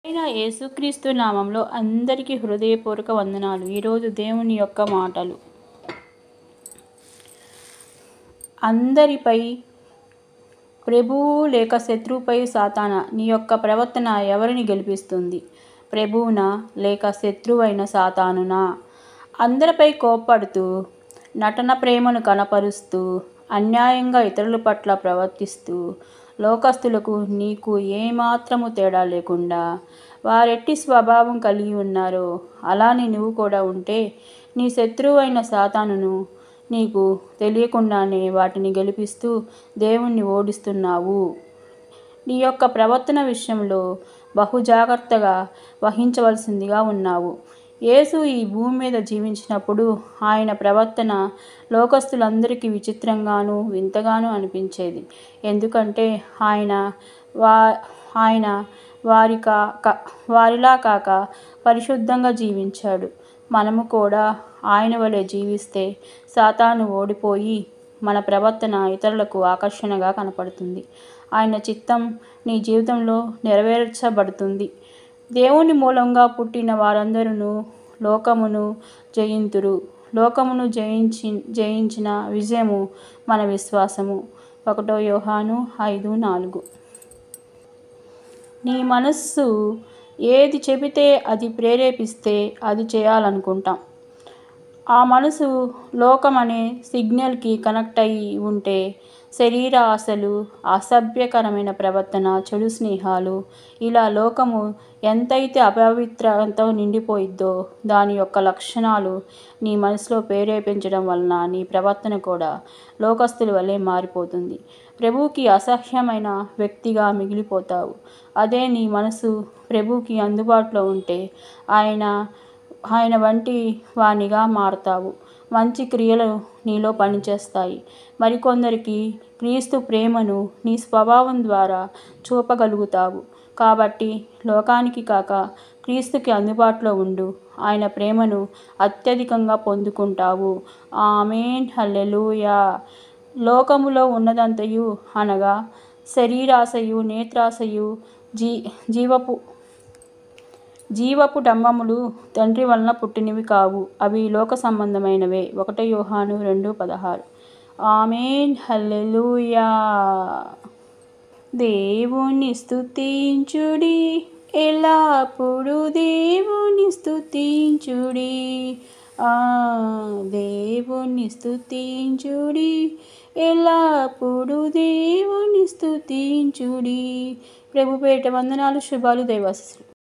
అయిన యేసుక్రీస్తు నామంలో అందరికీ హృదయపూర్వక వందనాలు. ఈరోజు దేవుని యొక్క మాటలు. అందరిపై ప్రభువు లేక శత్రువుపై సాతానా, నీ యొక్క ప్రవర్తన ఎవరిని గెలిపిస్తుంది? ప్రభువునా లేక శత్రువైన సాతానునా? అందరిపై కోప్పడుతూ, నటన ప్రేమను కనపరుస్తూ, అన్యాయంగా ఇతరుల పట్ల ప్రవర్తిస్తూ, లోకస్తులకు నీకు ఏమాత్రము తేడా లేకుండా వారెట్టి స్వభావం కలిగి ఉన్నారో అలానే నువ్వు కూడా ఉంటే, నీ శత్రువైన సాతానును నీకు తెలియకుండానే వాటిని గెలిపిస్తూ దేవుణ్ణి ఓడిస్తున్నావు. నీ యొక్క ప్రవర్తన విషయంలో బహు జాగ్రత్తగా వహించవలసిందిగా ఉన్నావు. యేసు ఈ భూమి మీద జీవించినప్పుడు ఆయన ప్రవర్తన లోకస్తులందరికీ విచిత్రంగానూ వింతగానూ అనిపించేది. ఎందుకంటే ఆయన వారిలా కాక పరిశుద్ధంగా జీవించాడు. మనము కూడా ఆయన వలె జీవిస్తే సాతాను ఓడిపోయి మన ప్రవర్తన ఇతరులకు ఆకర్షణగా కనపడుతుంది. ఆయన చిత్తం నీ జీవితంలో నెరవేర్చబడుతుంది. దేవుని మూలంగా పుట్టిన వారందరూ లోకమును జయింతురు. లోకమును జయించిన విజయము మన విశ్వాసము. 1 యోహాను 5:4. నీ మనస్సు ఏది చెబితే అది ప్రేరేపిస్తే అది చేయాలనుకుంటాం. ఆ మనసు లోకం అనే సిగ్నల్కి కనెక్ట్ అయి ఉంటే శరీర ఆశలు, అసభ్యకరమైన ప్రవర్తన, చెడు స్నేహాలు, ఇలా లోకము ఎంతైతే అపవిత్రతతో నిండిపోయిద్దో దాని యొక్క లక్షణాలు నీ మనసులో ప్రేరేపించడం వలన నీ ప్రవర్తన కూడా లోకస్తుల వలె మారిపోతుంది. ప్రభువుకి అసహ్యమైన వ్యక్తిగా మిగిలిపోతావు. అదే నీ మనసు ప్రభువుకి అందుబాటులో ఉంటే ఆయన వంటి వానిగా మారతావు. మంచి క్రియలు నీలో పనిచేస్తాయి. మరికొందరికి క్రీస్తు ప్రేమను నీ స్వభావం ద్వారా చూపగలుగుతావు. కాబట్టి లోకానికి కాక క్రీస్తుకి అందుబాటులో ఉండు. ఆయన ప్రేమను అత్యధికంగా పొందుకుంటావు. ఆమేన్. హల్లెలూయా. లోకములో ఉన్నదంతయు అనగా శరీరాశయు, నేత్రాశయు, జీవపు డంబములు తండ్రి వలన పుట్టినవి కావు, అవి లోక సంబంధమైనవే. 1 యోహాను 2:16. ఆమేన్. హల్లెలూయా. దేవుని స్తుతించుడి, ఎల్లప్పుడూ దేవుని స్తుతించుడి. దేవుని స్తుతించుడి, ఎల్లప్పుడూ దేవుని స్తుతించుడి. ప్రభు పేరిట వందనాలు, శుభాలు, దైవాశీస్సులు.